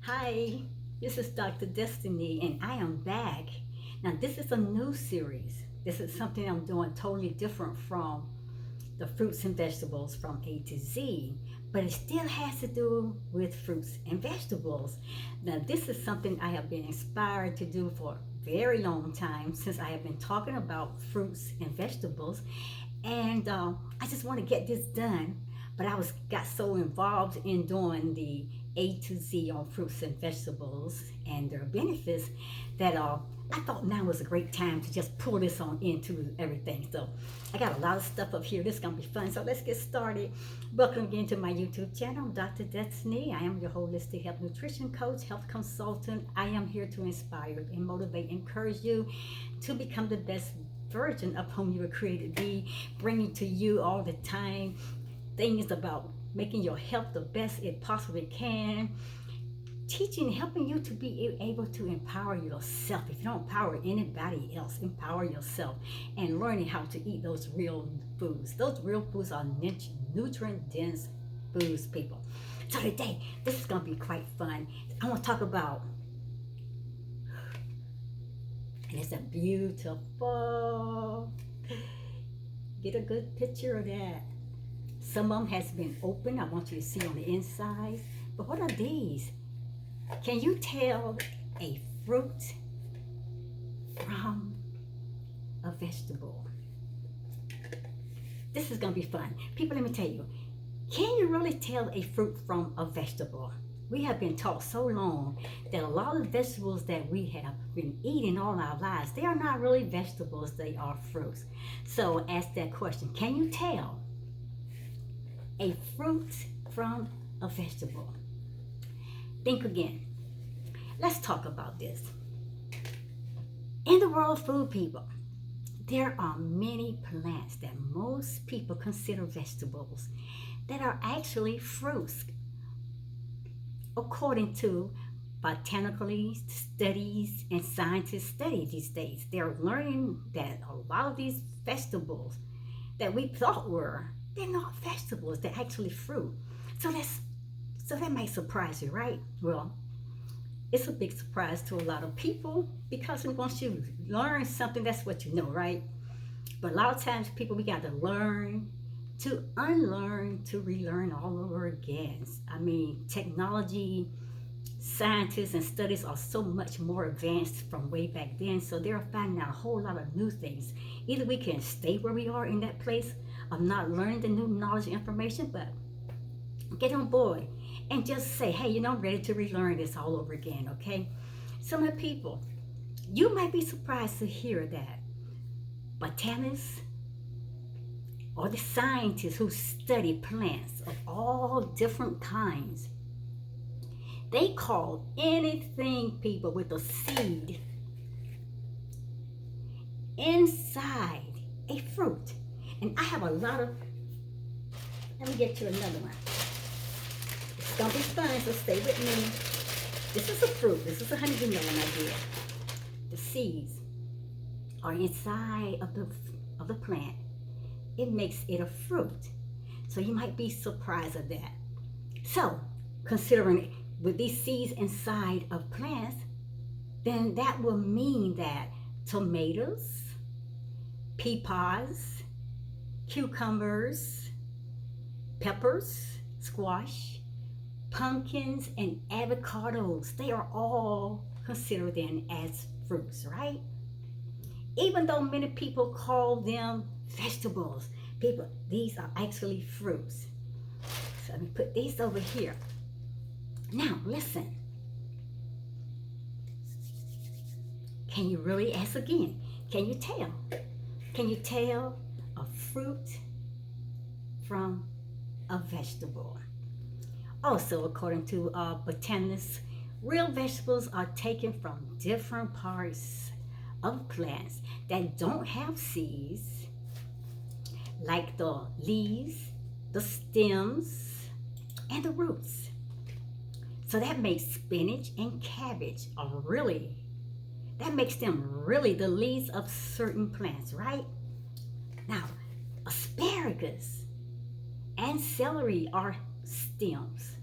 Hi, this is Dr. Destiny, and I am back. Now, this is a new series. This is something I'm doing totally different from the fruits and vegetables from A to Z, but it still has to do with fruits and vegetables. Now, this is something I have been inspired to do for a very long time since I have been talking about fruits and vegetables, and I just want to get this done. But I was got so involved in doing the A to Z on fruits and vegetables and their benefits that I thought now was a great time to just pull this on into everything. So I got a lot of stuff up here. This is gonna be fun. So let's get started. Welcome again to my YouTube channel, Dr. Destiny. I am your holistic health nutrition coach, health consultant. I am here to inspire and motivate, encourage you to become the best version of whom you were created to be, bringing to you all the time things about making your health the best it possibly can, teaching, helping you to be able to empower yourself. If you don't empower anybody else, empower yourself, and learning how to eat those real foods. Those real foods are nutrient dense foods, people. So today, this is going to be quite fun. I want to talk about, and it's a beautiful, get a good picture of that. Some of them has been open. I want you to see on the inside. But what are these? Can you tell a fruit from a vegetable? This is going to be fun. People, let me tell you, can you really tell a fruit from a vegetable? We have been taught so long that a lot of vegetables that we have been eating all our lives, they are not really vegetables, they are fruits. So ask that question. Can you tell a fruit from a vegetable? Think again. Let's talk about this. In the world of food, people, there are many plants that most people consider vegetables that are actually fruits. According to botanically studies and scientists study these days, they're learning that a lot of these vegetables that we thought were, they're not vegetables, they're actually fruit. So that might surprise you, right? Well, it's a big surprise to a lot of people because once you learn something, that's what you know, right? But a lot of times people, we got to learn, to unlearn, to relearn all over again. I mean, technology, scientists and studies are so much more advanced from way back then, so they're finding out a whole lot of new things. Either we can stay where we are in that place of not learning the new knowledge and information, but get on board and just say, hey, I'm ready to relearn this all over again, okay? Some of the people, you might be surprised to hear that botanists or the scientists who study plants of all different kinds, they call anything, people, with a seed inside a fruit. And I have a lot of, let me get to another one. It's gonna be fun, so stay with me. This is a fruit. This is a honeydew melon I did. The seeds are inside of the plant. It makes it a fruit. So you might be surprised at that. So, considering with these seeds inside of plants, then that will mean that tomatoes, peppers, cucumbers, peppers, squash, pumpkins, and avocados, they are all considered then as fruits, right? Even though many people call them vegetables, people, these are actually fruits. So let me put these over here. Now, listen. Can you really ask again? Can you tell? Can you tell a fruit from a vegetable? Also, according to botanists, real vegetables are taken from different parts of plants that don't have seeds, like the leaves, the stems, and the roots. So that makes spinach and cabbage that makes them really the leaves of certain plants, right? Now, asparagus and celery are stems.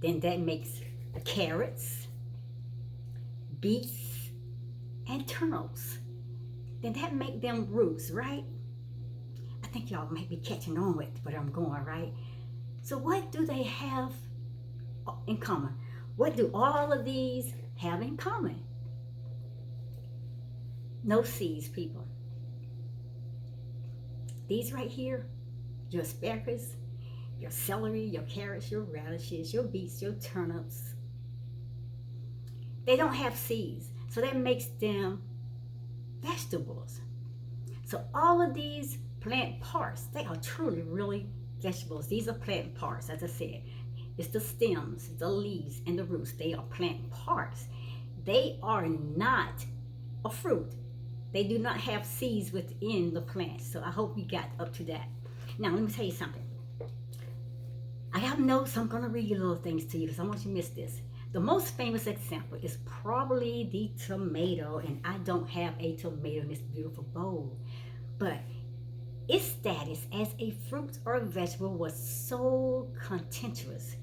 Then that makes carrots, beets, and turnips. Then that make them roots, right? I think y'all might be catching on with where I'm going, right? So what do they have in common? What do all of these have in common? No seeds, people. These right here, your asparagus, your celery, your carrots, your radishes, your beets, your turnips, they don't have seeds. So that makes them vegetables. So all of these plant parts, they are truly, really vegetables. These are plant parts, as I said. It's the stems, the leaves, and the roots. They are plant parts. They are not a fruit. They do not have seeds within the plant. So I hope you got up to that. Now, let me tell you something. I have notes, so I'm going to read you little things to you because I want you to miss this. The most famous example is probably the tomato, and I don't have a tomato in this beautiful bowl. But its status as a fruit or a vegetable was so contentious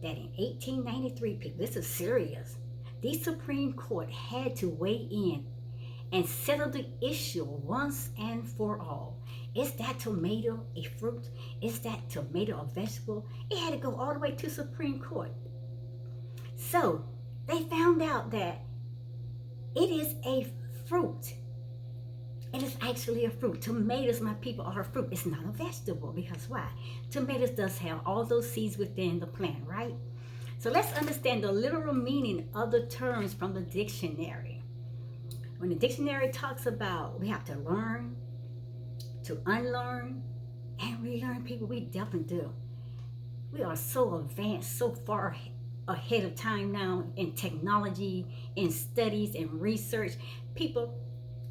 that in 1893, people, this is serious, the Supreme Court had to weigh in and settle the issue once and for all. Is that tomato a fruit? Is that tomato a vegetable? It had to go all the way to Supreme Court. So they found out that it is a fruit. It is actually a fruit. Tomatoes, my people, are a fruit. It's not a vegetable. Because why? Tomatoes does have all those seeds within the plant, right? So let's understand the literal meaning of the terms from the dictionary. When the dictionary talks about we have to learn, to unlearn, and relearn, people, we definitely do. We are so advanced, so far ahead of time now in technology, in studies, and research. People,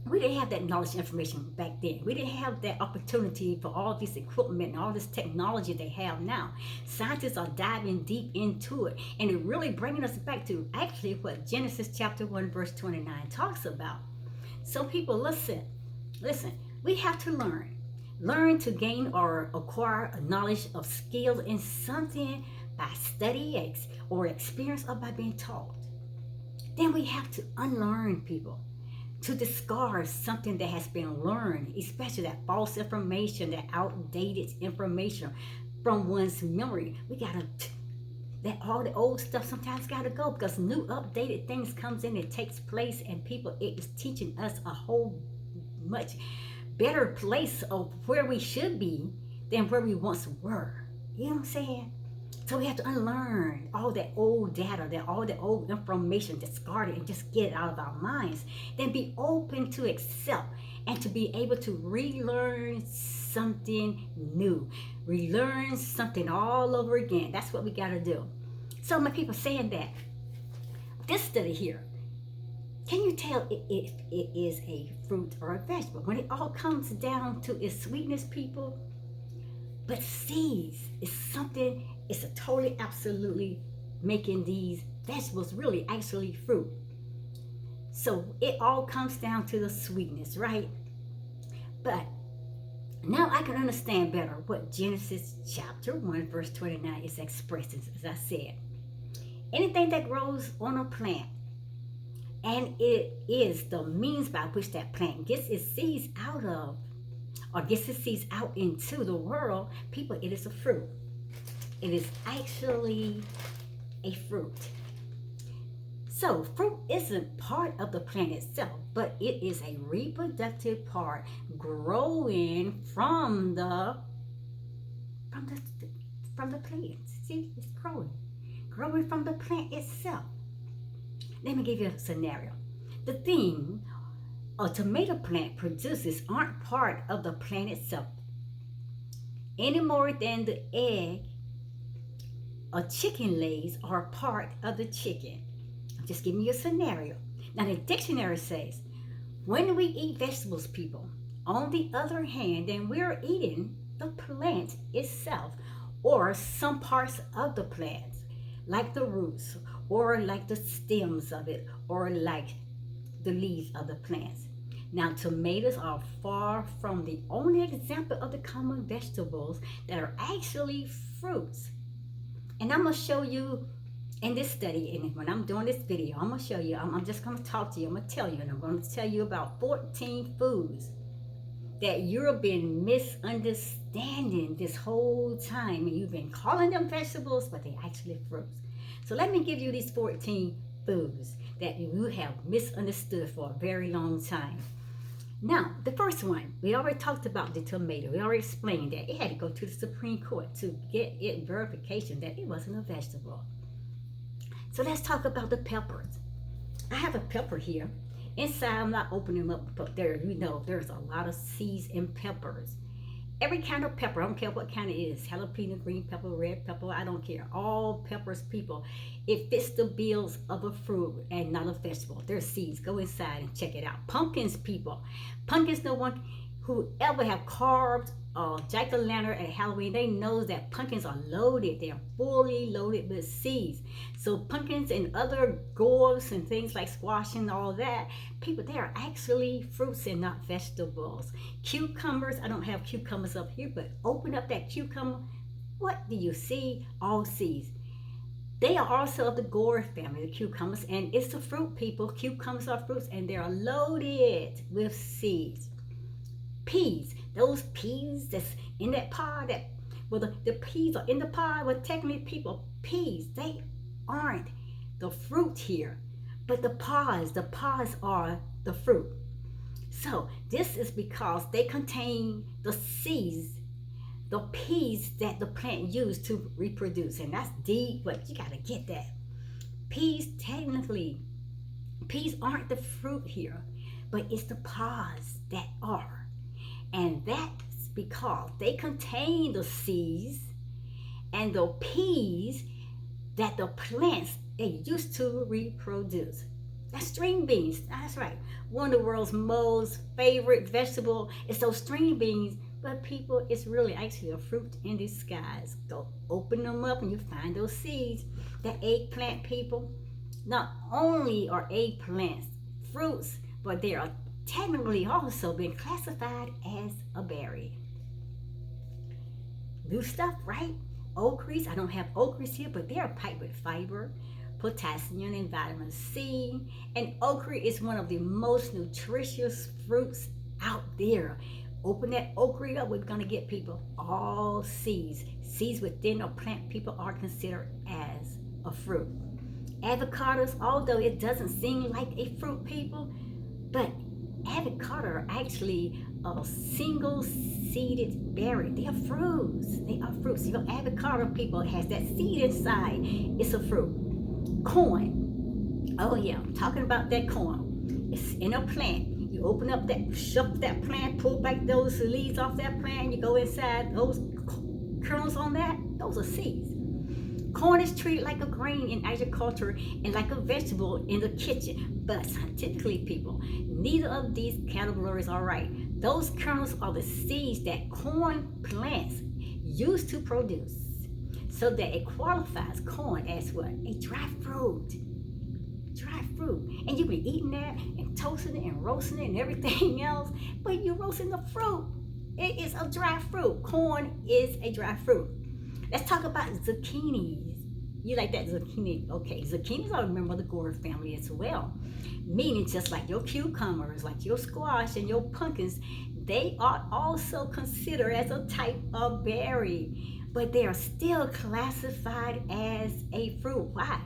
we didn't have that knowledge and information back then. We didn't have that opportunity for all this equipment and all this technology they have now. Scientists are diving deep into it, and it really bringing us back to actually what Genesis chapter 1 verse 29 talks about. So people, listen, we have to learn to gain or acquire a knowledge of skill in something by study or experience or by being taught. Then we have to unlearn, people, to discard something that has been learned, especially that false information, that outdated information from one's memory. We gotta, that all the old stuff sometimes gotta go because new updated things comes in, it takes place, and people, it is teaching us a whole much better place of where we should be than where we once were. You know what I'm saying? So we have to unlearn all that old data, all that old information, discard it and just get it out of our minds. Then be open to accept and to be able to relearn something new. Relearn something all over again. That's what we got to do. So my people saying that, this study here, can you tell if it is a fruit or a vegetable? When it all comes down to its sweetness, people, but seeds is something, it's a totally, absolutely making these vegetables really actually fruit. So it all comes down to the sweetness, right? But now I can understand better what Genesis chapter 1 verse 29 is expressing. As I said, anything that grows on a plant, and it is the means by which that plant gets its seeds out of, or gets its seeds out into the world, people, it is a fruit. It is actually a fruit. So fruit isn't part of the plant itself, but it is a reproductive part growing from the plant. See, it's growing from the plant itself. Let me give you a scenario. The thing a tomato plant produces aren't part of the plant itself any more than the egg a chicken lays are part of the chicken. I'm just giving you a scenario. Now the dictionary says, when we eat vegetables, people, on the other hand, then we're eating the plant itself or some parts of the plant, like the roots or like the stems of it or like the leaves of the plants. Now, tomatoes are far from the only example of the common vegetables that are actually fruits. And I'm going to show you in this study, and when I'm doing this video, I'm going to show you, I'm just going to talk to you, I'm going to tell you, and I'm going to tell you about 14 foods that you've been misunderstanding this whole time, and you've been calling them vegetables, but they're actually fruits. So let me give you these 14 foods that you have misunderstood for a very long time. Now, the first one, we already talked about the tomato. We already explained that it had to go to the Supreme Court to get it verification that it wasn't a vegetable. So let's talk about the peppers. I have a pepper here. Inside, I'm not opening them up, but there, you know, there's a lot of seeds in peppers. Every kind of pepper, I don't care what kind it is, jalapeno, green pepper, red pepper, I don't care. All peppers, people, it fits the bills of a fruit and not a vegetable. They're seeds. Go inside and check it out. Pumpkins, people. Pumpkins, no one who ever have carved jack-o'-lantern at Halloween, they know that pumpkins are loaded. They are fully loaded with seeds. So pumpkins and other gourds and things like squash and all that, people, they are actually fruits and not vegetables. Cucumbers, I don't have cucumbers up here, but open up that cucumber. What do you see? All seeds. They are also of the gourd family, the cucumbers, and it's a fruit, people. Cucumbers are fruits, and they are loaded with seeds. Peas, those peas that's in that pod, that, well, the peas are in the pod, well, technically, people, peas, they aren't the fruit here, but the pods are the fruit. So this is because they contain the seeds, the peas that the plant used to reproduce, and that's deep, but you gotta get that. Peas, technically, peas aren't the fruit here, but it's the pods that are. And that's because they contain the seeds and the peas that the plants they used to reproduce. That's string beans. That's right. One of the world's most favorite vegetable is those string beans. But people, it's really actually a fruit in disguise. Go open them up and you find those seeds. The eggplant, people, not only are eggplants fruits, but they are technically also been classified as a berry. New stuff, right? Okras, I don't have okras here, but they are packed with fiber, potassium, and vitamin C. And okra is one of the most nutritious fruits out there. Open that okra up, we're gonna get, people, all seeds. Seeds within a plant, people, are considered as a fruit. Avocados, although it doesn't seem like a fruit, people, but avocado are actually a single-seeded berry. They are fruits. They are fruits. Your avocado, people, has that seed inside. It's a fruit. Corn. Oh yeah, I'm talking about that corn. It's in a plant. You open up that, shuck that plant, pull back those leaves off that plant. You go inside, those kernels on that, those are seeds. Corn is treated like a grain in agriculture and like a vegetable in the kitchen. But scientifically, people, neither of these categories are right. Those kernels are the seeds that corn plants use to produce. So that it qualifies corn as what? A dry fruit. Dry fruit. And you be eating that and toasting it and roasting it and everything else, but you're roasting the fruit. It is a dry fruit. Corn is a dry fruit. Let's talk about zucchinis. You like that zucchini? Okay, zucchinis are a member of the gourd family as well. Meaning just like your cucumbers, like your squash and your pumpkins, they are also considered as a type of berry. But they are still classified as a fruit. Why?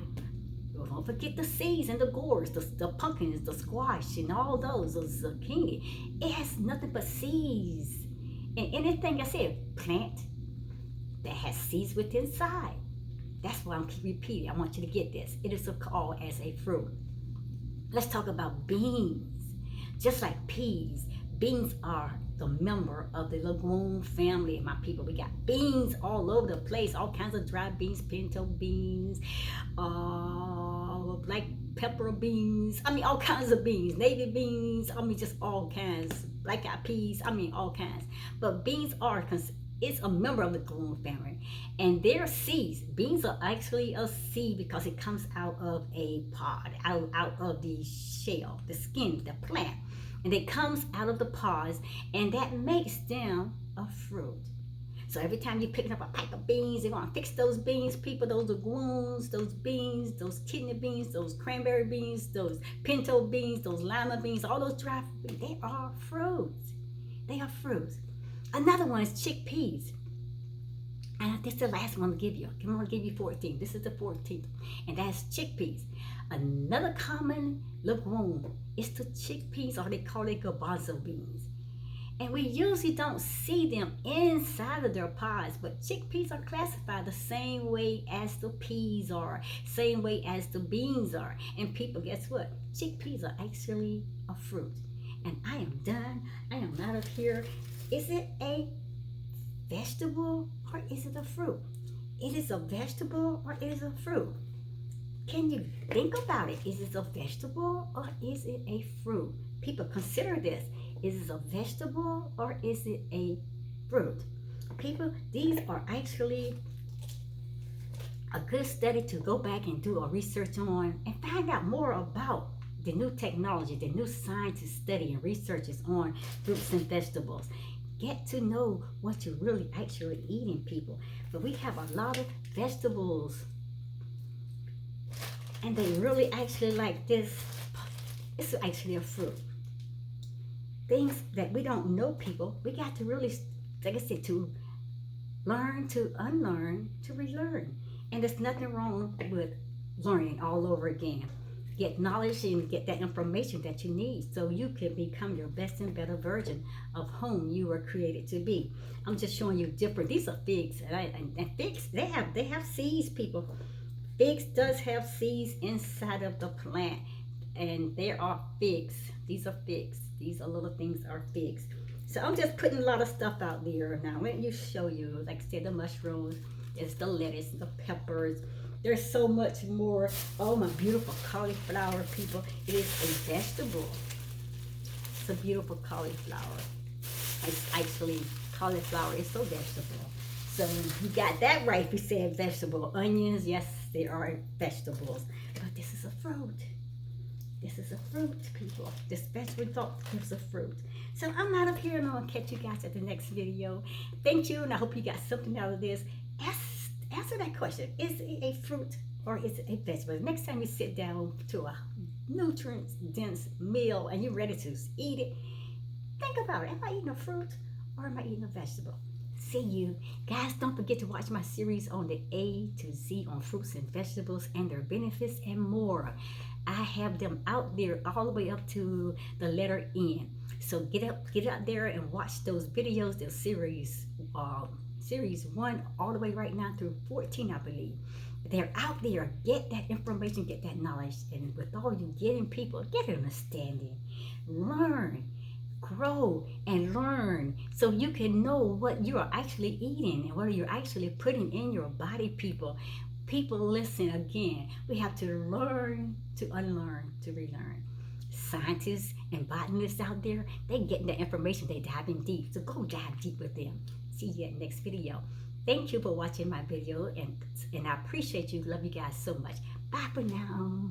Well, don't forget the seeds and the gourds, the pumpkins, the squash, and all those, the zucchini. It has nothing but seeds. And anything I said, plant that has seeds within inside. That's why I'm keep repeating. I want you to get this. It is called as a fruit. Let's talk about beans. Just like peas, beans are the member of the legume family, my people. We got beans all over the place, all kinds of dry beans, pinto beans, black pepper beans, all kinds of beans, navy beans, just all kinds, black-eyed peas, all kinds. But beans are it's a member of the legume family, and their seeds. Beans are actually a seed because it comes out of a pod, out of the shell, the skin, the plant, and it comes out of the pods, and that makes them a fruit. So every time you're picking up a pack of beans, they're gonna fix those beans, people. Those legumes, those beans, those kidney beans, those cranberry beans, those pinto beans, those lima beans, all those dry beans, they are fruits. They are fruits. Another one is chickpeas. And this is the last one to give you. I'm gonna give you 14. This is the 14th. And that's chickpeas. Another common legume is the chickpeas, or they call it garbanzo beans. And we usually don't see them inside of their pods, but chickpeas are classified the same way as the peas are, same way as the beans are. And people, guess what? Chickpeas are actually a fruit. And I am done. I am out of here. Is it a vegetable or is it a fruit? It is a vegetable or it is a fruit? Can you think about it? Is it a vegetable or is it a fruit? People, consider this. Is it a vegetable or is it a fruit? People, these are actually a good study to go back and do a research on and find out more about the new technology, the new scientists study and researches on fruits and vegetables. Get to know what you're really actually eating, people. But we have a lot of vegetables and they really actually like this. It's actually a fruit. Things that we don't know, people, we got to really, like I said, to learn, to unlearn, to relearn. And there's nothing wrong with learning all over again. Get knowledge and get that information that you need so you can become your best and better version of whom you were created to be. I'm just showing you different. These are figs, and figs, they have seeds, people. Figs does have seeds inside of the plant, and there are figs. These are figs. These are little things are figs. So I'm just putting a lot of stuff out there now. Let me show you, like I said, the mushrooms, there's the lettuce, the peppers. There's so much more. Oh, my beautiful cauliflower, people. It is a vegetable. It's a beautiful cauliflower. It's actually, cauliflower is so vegetable. So you got that right if you said vegetable. Onions, yes, they are vegetables. But this is a fruit. This is a fruit, people. This vegetable is a fruit. So I'm out of here, and I'm going to catch you guys at the next video. Thank you, and I hope you got something out of this. Answer that question. Is it a fruit or is it a vegetable? Next time you sit down to a nutrient-dense meal and you're ready to eat it, think about it. Am I eating a fruit or am I eating a vegetable? See you. Guys, don't forget to watch my series on the A to Z on fruits and vegetables and their benefits and more. I have them out there all the way up to the letter N. So get out there and watch those videos, the series 1 all the way right now through 14, I believe. They're out there. Get that information, get that knowledge, and with all you getting, people, get an understanding. Learn, grow, and learn so you can know what you are actually eating and what you're actually putting in your body, people. People, listen again. We have to learn, to unlearn, to relearn. Scientists and botanists out there, they getting the information, they diving deep. So go dive deep with them. See you in the next video. Thank you for watching my video, and I appreciate you. Love you guys so much. Bye for now.